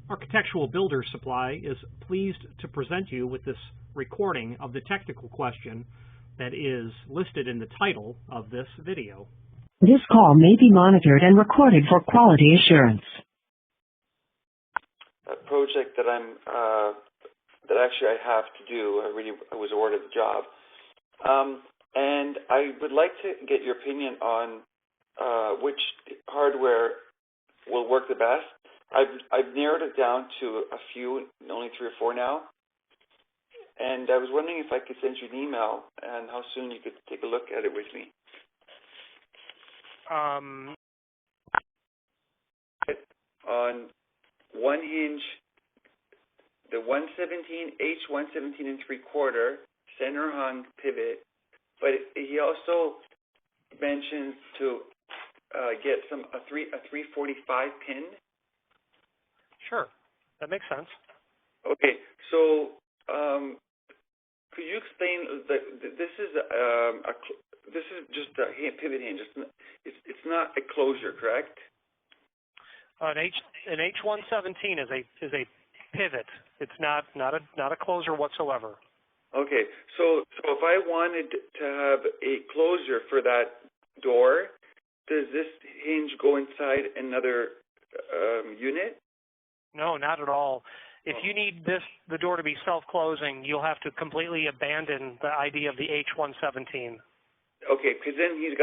Architectural Builder Supply is pleased to present you with this recording of the technical question that is listed in the title of this video. This call may be monitored and recorded for quality assurance. A project that I have to do. I was awarded the job, and I would like to get your opinion on which hardware will work the best. I've narrowed it down to a few, only 3 or 4 now, and I was wondering if I could send you an email and how soon you could take a look at it with me. On one Hinge, the 117 H117 and 3/4 center hung pivot, but he also mentions to get a 345 pin. Sure, that makes sense. Okay, so could you explain that this is just a pivot hinge? It's not a closure, correct? An H117 is a pivot. It's not a closure whatsoever. Okay, so if I wanted to have a closure for that door, does this hinge go inside another unit? No, not at all. If you need the door to be self-closing, you'll have to completely abandon the idea of the H117. Okay, because then he's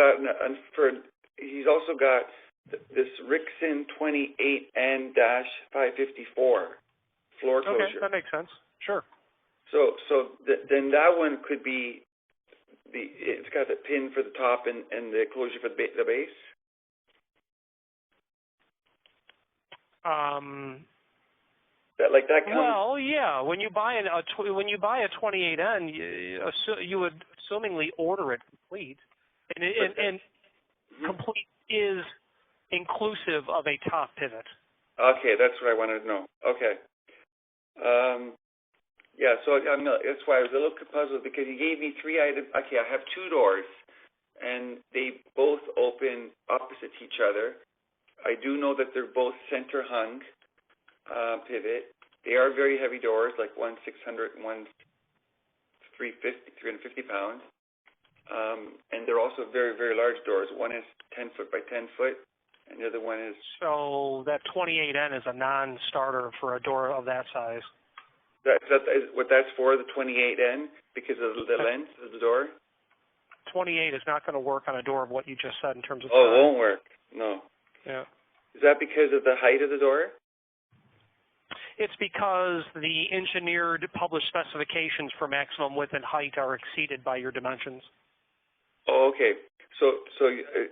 also got this Rixson 28N-554 floor closure. Okay, that makes sense. Sure. So then that one could be it's got the pin for the top and the closure for the base. That comes. Well, yeah. When you buy a 28N, you would assumingly order it complete, and complete is inclusive of a top pivot. Okay, that's what I wanted to know. Okay. Yeah, so that's why I was a little puzzled because he gave me 3 items. Okay, I have 2 doors, and they both open opposite each other. I do know that they're both center hung pivot. They are very heavy doors, like one 600 and one 350 pounds. And they're also very, very large doors. One is 10 foot by 10 foot, and the other one is... So that 28N is a non-starter for a door of that size. That is what that's for, the 28N, because of the length of the door? 28 is not going to work on a door of what you just said in terms of size. It won't work. No. Yeah. Is that because of the height of the door? It's because the engineered published specifications for maximum width and height are exceeded by your dimensions. Oh, okay. So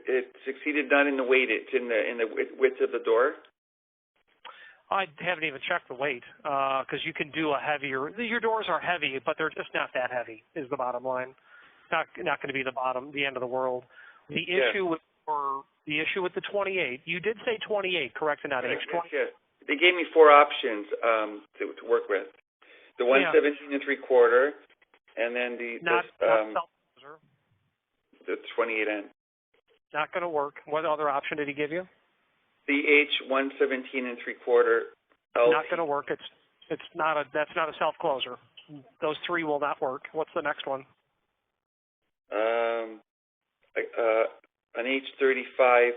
it's exceeded not in the weight, it's in the width of the door? I haven't even checked the weight because you can do a heavier. Your doors are heavy, but they're just not that heavy. Is the bottom line? Not going to be the end of the world. The issue with the 28. You did say 28, correct? And not H20. Yes. They gave me 4 options to work with. The 117 and 3/4, and then the 28N. Not going to work. What other option did he give you? The H117 and 3/4. Not going to work. That's not a self closer. Those 3 will not work. What's the next one? An H35,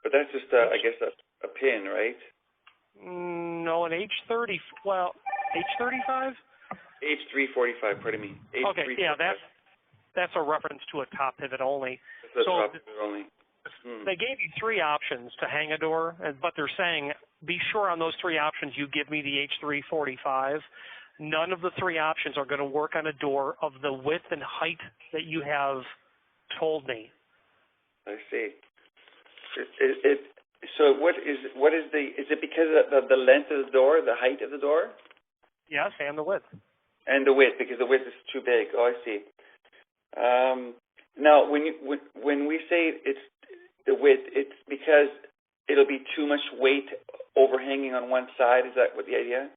but that's just I guess a pin, right? No, an H30. Well, H35. H345. Pardon me. H345. Okay, yeah, that's a reference to a top pivot only. Top pivot only. They gave you 3 options to hang a door, but they're saying be sure on those 3 options you give me the H345. None of the 3 options are going to work on a door of the width and height that you have told me. I see. So is it because of the length of the door, the height of the door? Yes, and the width. And the width, because the width is too big. Oh, I see. Now, when we say it's the width, it's because it'll be too much weight overhanging on one side. Is that what the idea?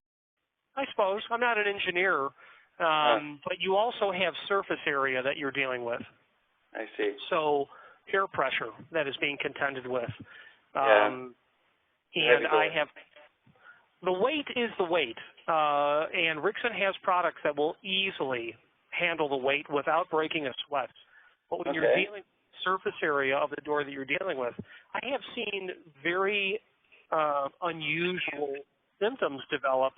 I suppose. I'm not an engineer, but you also have surface area that you're dealing with. I see. So air pressure that is being contended with. Yeah. And I have The weight is the weight, and Rixson has products that will easily handle the weight without breaking a sweat. But when you're dealing with the surface area of the door that you're dealing with, I have seen very unusual symptoms develop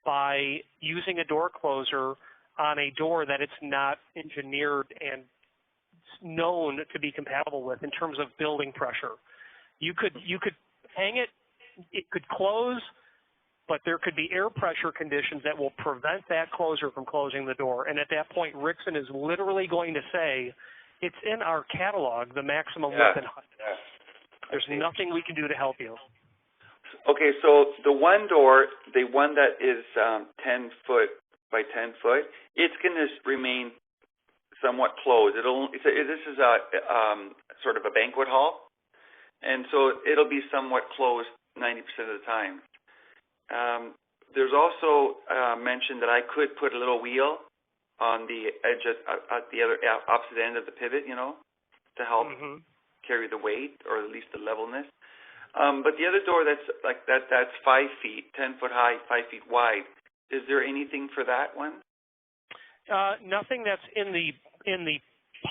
by using a door closer on a door that it's not engineered and known to be compatible with in terms of building pressure. You could hang it, it could close, but there could be air pressure conditions that will prevent that closer from closing the door. And at that point, Rixson is literally going to say, it's in our catalog, the maximum width and height. Yeah. There's nothing we can do to help you. Okay, so the one door, the one that is 10 foot by 10 foot, it's going to remain somewhat closed. This is a sort of a banquet hall, and so it'll be somewhat closed 90% of the time. There's also mention that I could put a little wheel on the edge at the other opposite end of the pivot, to help carry the weight or at least the levelness. But the other door that's like that's 5 feet, 10 foot high, 5 feet wide. Is there anything for that one? Nothing that's in the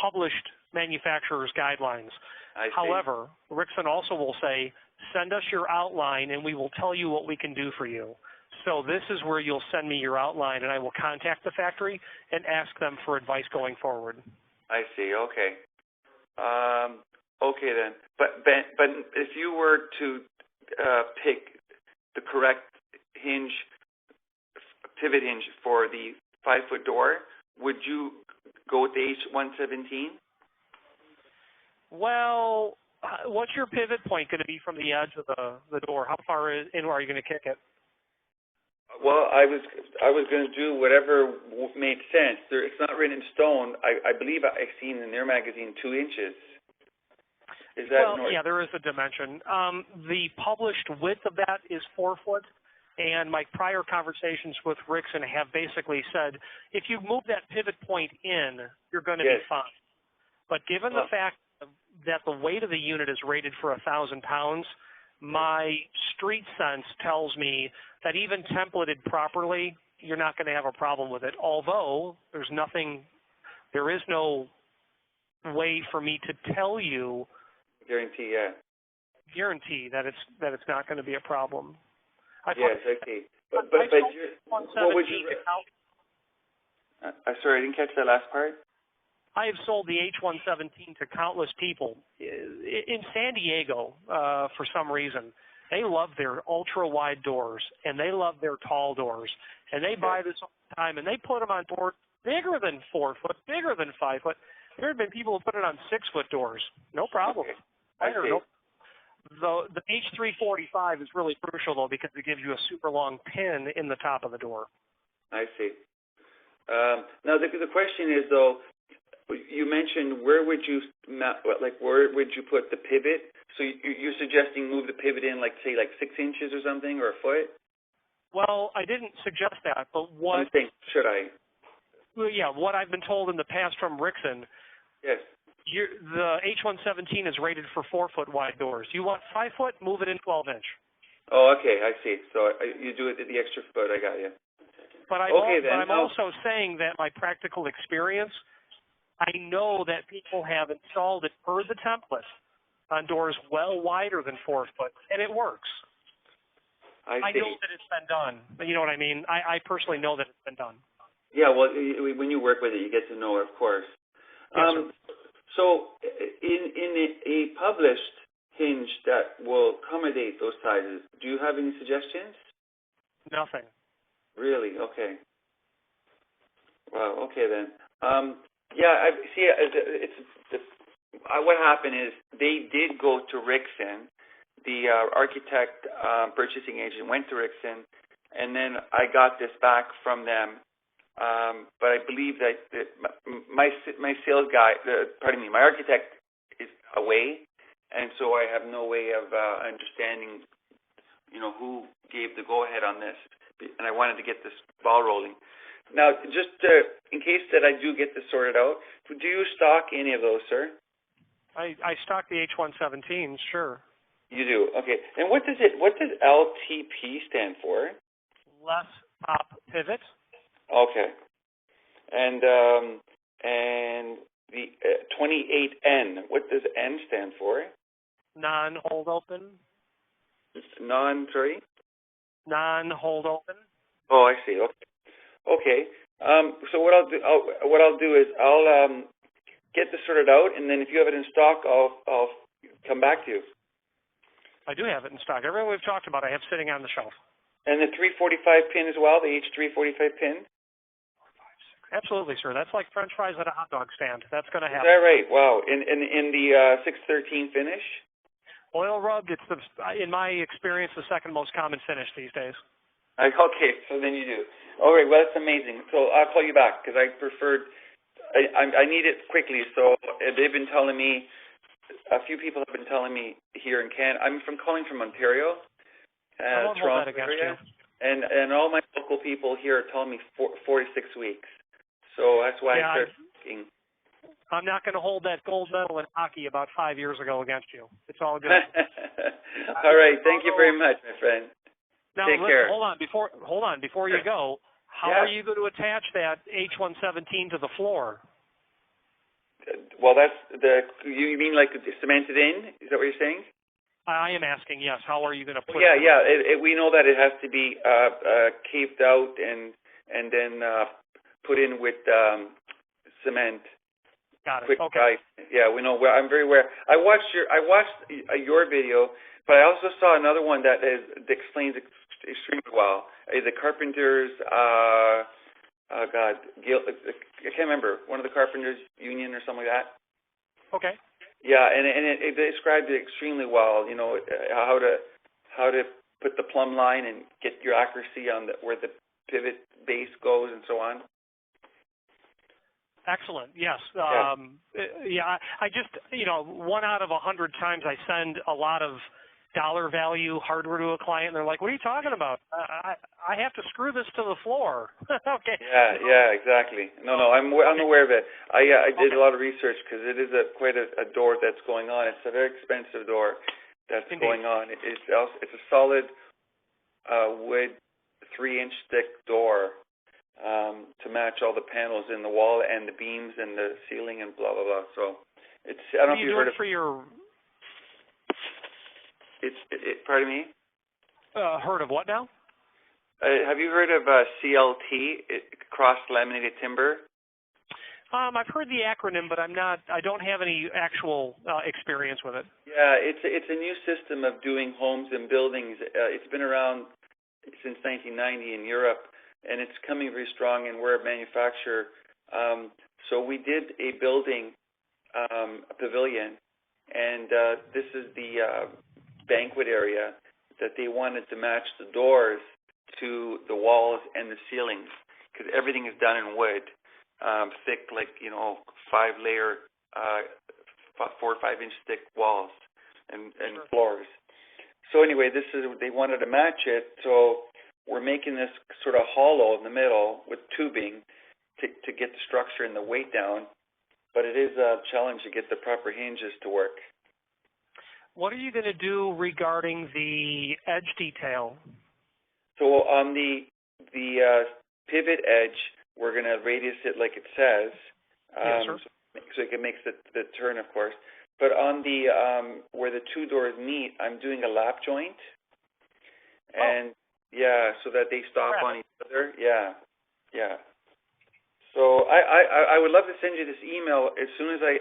published manufacturer's guidelines. I see. However, Rixson also will say, send us your outline and we will tell you what we can do for you. So this is where you'll send me your outline and I will contact the factory and ask them for advice going forward. I see. Okay. Okay then. But if you were to pick the correct pivot hinge for the 5-foot door, would you go with the H117? Well, what's your pivot point going to be from the edge of the door? How far in are you going to kick it? Well, I was going to do whatever made sense. It's not written in stone. I believe I've seen in their magazine 2 inches. Is that yeah, there is a dimension. The published width of that is 4 foot, and my prior conversations with Rixson have basically said if you move that pivot point in, you're going to be fine. But given the fact that the weight of the unit is rated for 1,000 pounds, my street sense tells me that even templated properly, you're not going to have a problem with it. Although there is no way for me to tell you guarantee that it's not going to be a problem. I see. But what would you? Sorry, I didn't catch that last part. I have sold the H117 to countless people in San Diego for some reason. They love their ultra-wide doors, and they love their tall doors, and they buy this all the time, and they put them on doors bigger than 4 foot, bigger than 5 foot. There have been people who put it on 6-foot doors. No problem. Okay. The H345 is really crucial, though, because it gives you a super long pin in the top of the door. I see. Now, the question is, though, you mentioned where would you put the pivot? So you're suggesting move the pivot in, say 6 inches or something, or a foot? Well, I didn't suggest that, but what... I'm saying, should I? Well, yeah, what I've been told in the past from Rixson... Yes. The H117 is rated for 4-foot wide doors. You want 5 foot, move it in 12-inch. Oh, okay, I see. So you do it the extra foot. I got you. But I'm also saying that my practical experience, I know that people have installed it per the template on doors well wider than 4 foot, and it works. I know that it's been done. You know what I mean? I personally know that it's been done. Yeah, well, when you work with it, you get to know it, of course. Yes, so in a published hinge that will accommodate those sizes, do you have any suggestions? Nothing. Really? Okay. Wow. Okay then. Yeah. I see. What happened is they did go to Rixson. The architect purchasing agent went to Rixson, and then I got this back from them. But I believe that my sales guy, my architect is away, and so I have no way of understanding, who gave the go-ahead on this. And I wanted to get this ball rolling. Now, just in case that I do get this sorted out, do you stock any of those, sir? I stock the H117, sure. You do? Okay. And what does LTP stand for? less top pivot. Okay. And the 28N, what does N stand for? Non-hold open. Sorry? Non-hold open. Oh, I see. Okay. Okay. So what I'll do is I'll get this sorted out, and then if you have it in stock, I'll come back to you. I do have it in stock. Everything we've talked about, I have sitting on the shelf. And the 345 pin as well, the H345 pin? Absolutely, sir. That's like French fries at a hot dog stand. That's going to Is happen. that right? Wow. In the 613 finish? Oil rubbed, it's in my experience, the second most common finish these days. Okay, so then you do. All right, well, that's amazing. So I'll call you back because I need it quickly. So they've been telling me, a few people have been telling me here in Canada. I'm calling from Ontario, I won't hold that Toronto against area, you. and all my local people here are telling me 4 to 6 weeks. So that's why I started thinking. I'm not going to hold that gold medal in hockey about 5 years ago against you. It's all good. All right, thank you very much, my friend. Now, Take care. Hold on before you go. How are you going to attach that H117 to the floor? Well, you mean like cemented in? Is that what you're saying? I am asking, yes. How are you going to put it? Yeah. We know that it has to be caved out and then put in with cement. Got it. Quick Okay. Yeah, we know. I'm very aware. I watched your video, but I also saw another one that explains extremely well. The Carpenters. I can't remember. One of the Carpenters Union or something like that. Okay. Yeah, and it described it extremely well. You know how to put the plumb line and get your accuracy on where the pivot base goes and so on. Excellent. Yes. Yeah. I just 1 out of 100 times I send a lot of dollar value hardware to a client, and they're like, "What are you talking about? I have to screw this to the floor." Okay. Yeah, exactly. No, I'm aware of it. I did a lot of research because it is quite a door that's going on. It's a very expensive door that's going on. It's a solid wood 3-inch thick door to match all the panels in the wall and the beams and the ceiling and blah blah blah. So it's I don't know if you've heard of for your. Pardon me? Heard of what now? Have you heard of CLT, cross-laminated timber? I've heard the acronym, but I don't have any actual experience with it. Yeah, it's a new system of doing homes and buildings. It's been around since 1990 in Europe, and it's coming very strong, and we're a manufacturer. So we did a building, a pavilion, and this is the banquet area that they wanted to match the doors to the walls and the ceilings because everything is done in wood, thick, like 5-layer, 4 or 5-inch thick walls and floors. So anyway, they wanted to match it, so we're making this sort of hollow in the middle with tubing to get the structure and the weight down, but it is a challenge to get the proper hinges to work. What are you going to do regarding the edge detail? So on the pivot edge, we're going to radius it like it says, yes, sir. so it can make the turn, of course. But on the where the 2 doors meet, I'm doing a lap joint, and so that they stop on each other. Yeah. So I would love to send you this email as soon as I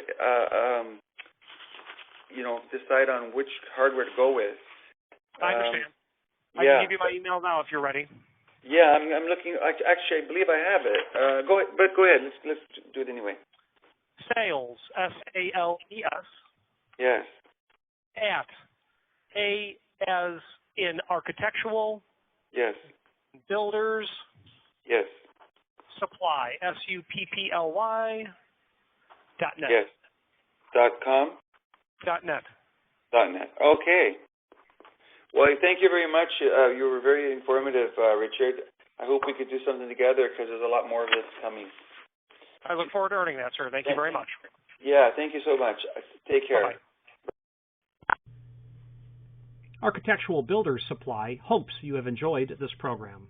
decide on which hardware to go with. I understand. I can give you my email now if you're ready. Yeah, I'm looking. Actually, I believe I have it. Go ahead. Let's do it anyway. Sales, SALES. Yes. At A as in architectural. Yes. Builders. Yes. Supply, SUPPLY. .net. Yes. .com. .net. .net. Okay. Well, thank you very much. You were very informative, Richard. I hope we could do something together because there's a lot more of this coming. I look forward to earning that, sir. Thank you very much. Yeah, thank you so much. Take care. Bye-bye. Architectural Builders Supply hopes you have enjoyed this program.